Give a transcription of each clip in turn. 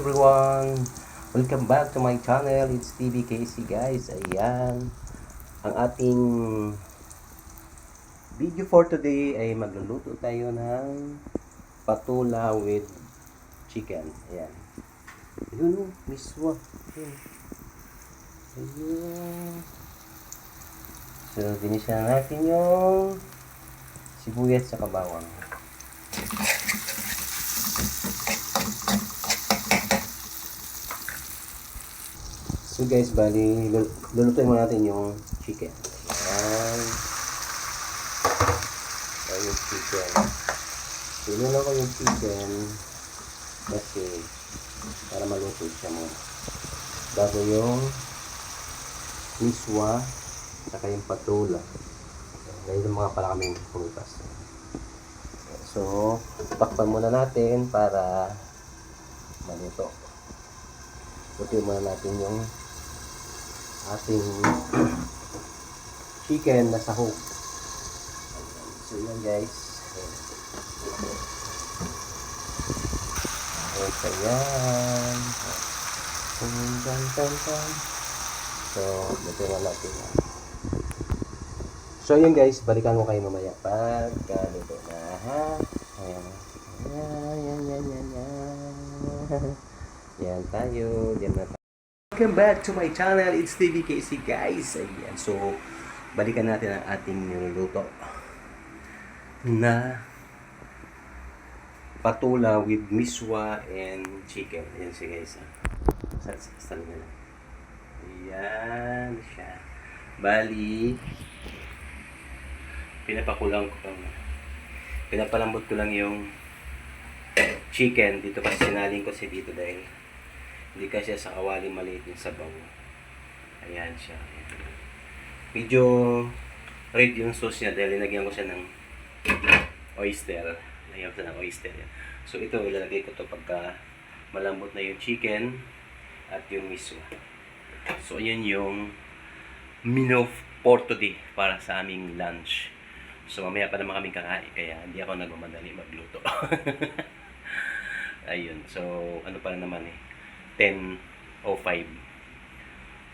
everyone! Welcome back to my channel. It's TBKC guys. Ayan. Ang ating video for today ay magluluto tayo ng patula with chicken. Ayan. Ayun o, miswa. Ayun. So, dinisa natin yung sibuyas sa bawang. So guys, bali, lulutuin mo natin yung chicken. Ayan. Ayan yung chicken. Pinunan ko yung chicken kasi para maluto siya mo. Bago yung miswa saka yung patula. Ngayon yung mga pala kaming pulutas. So, takpan muna natin para maluto. Lutuin muna natin yung ating chicken na sahog. So yan guys. So yan. So lutuin na natin yan. So yun guys, balikan ko kayo mamaya pagka luto na ha. Ayan. Yan tayo. Yan na tayo. Welcome back to my channel. It's TBKC guys. Ayan. So, balikan natin ang ating niluluto na patula with miswa and chicken. Ayan siya guys. Saan na lang. Ayan siya. Bali, pinapalambot ko lang yung chicken dito kasi sinaling ko siya dito dahil hindi kasi sa kawali maliit yung sabaw. Ayan siya. Ayan. Medyo red yung sauce niya dahil linagyan ko siya ng oyster. Lagyan ko siya ng oyster. So ito, ilalagay ko to pagka malambot na yung chicken at yung miswa. So yun yung menu for today para sa aming lunch. So mamaya pa naman kaming kakain kaya hindi ako nagmamadali magluto. Ayun. So ano pa naman 10:05.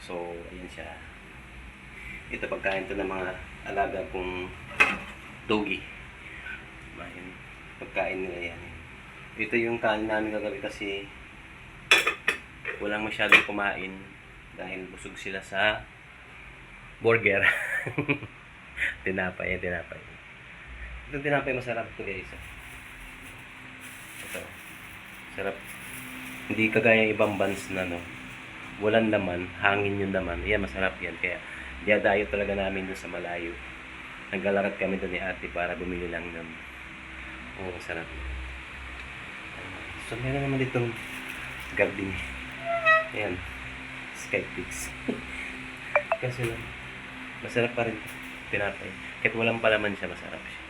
So, ayan siya. Ito pagkain to ng mga alaga kong doggy. Ayun, pagkain nila yan. Ito yung kain namin kagabi kasi walang masyadong kumain dahil busog sila sa burger. Tinapay. Itong tinapay masarap ito guys. Ito. Sarap. Hindi kagaya ibang buns na walang laman, hangin yung laman. Yan, masarap yan. Kaya, diadayo talaga namin dun sa malayo. Naglalakad kami dun ni ate para bumili lang nun. Oo, masarap. So, meron naman ditong garden. Ayan. Sky Pigs. Kasi lang, masarap pa rin tinapay. Kahit walang palaman siya, masarap siya.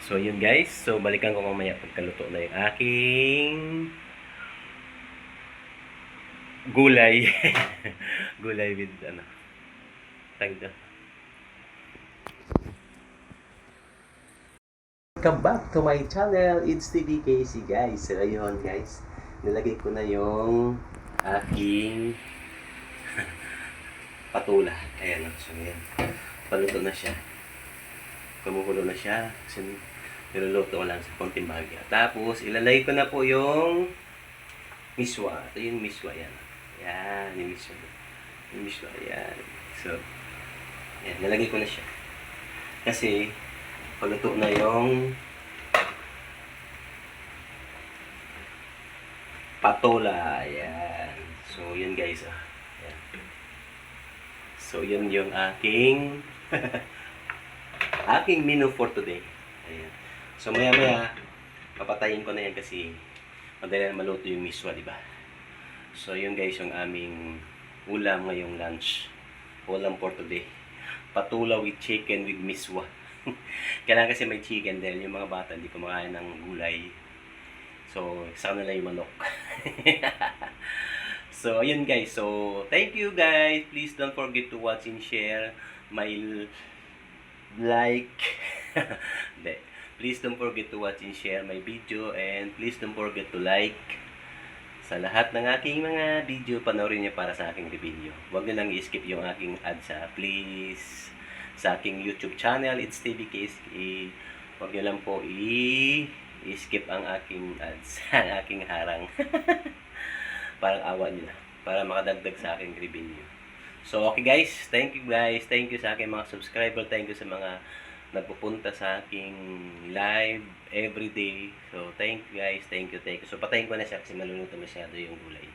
So, yun guys. So, balikan ko mamaya pagkaluto na yung aking gulay. Gulay with tagda. Welcome back to my channel. It's TBKC guys. So ayun guys, nilagay ko na yung aking patula. Ayan. So yan, paluto na siya, kumukulo na siya kasi niluluto ko lang sa konting bahagya. Tapos ilalagay ko na po yung miswa. Ito yung miswa yan. Yan, yung miswa. Yung miswa, yan. So, yan, nalagay ko na siya. Kasi, paluto na yung patola. Yan. So, yun guys. Yan. So, yun yung aking aking menu for today. Ayan. So, maya-maya, papatayin ko na yan kasi madali na maluto yung miswa, di ba? So, yun guys, yung aming ulam ngayong lunch. Ulam for today. Patula with chicken with miswa. Kailangan kasi may chicken dahil yung mga bata hindi kumakain ng gulay. So, sa kanila yung manok. So, ayun guys. So, thank you guys. Please don't forget to watch and share my like. Please don't forget to watch and share my video. And please don't forget to like, Sa lahat ng aking mga video, panoorin niyo para sa aking review. Huwag niyo lang i-skip yung aking ads please. Sa aking YouTube channel, it's TVKSE. Huwag niyo lang po i-skip ang aking ads, ang aking harang. Parang awa niyo na, para makadagdag sa aking review. So, okay guys. Thank you guys. Thank you sa aking mga subscriber. Thank you sa mga nagpupunta sa aking live everyday. So, thank you guys. Thank you, thank you. So, patayin ko na siya kasi maluluto masyado yung gulay.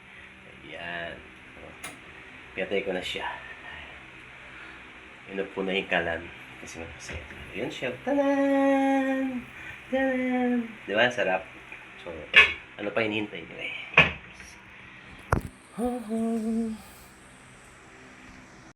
Ayan. So, pinatay ko na siya. Inog po na hikalan. Kasi masaya. Ayan siya. Tanan! Tanan! Diba? Sarap. So, ano pa hinihintay nyo eh.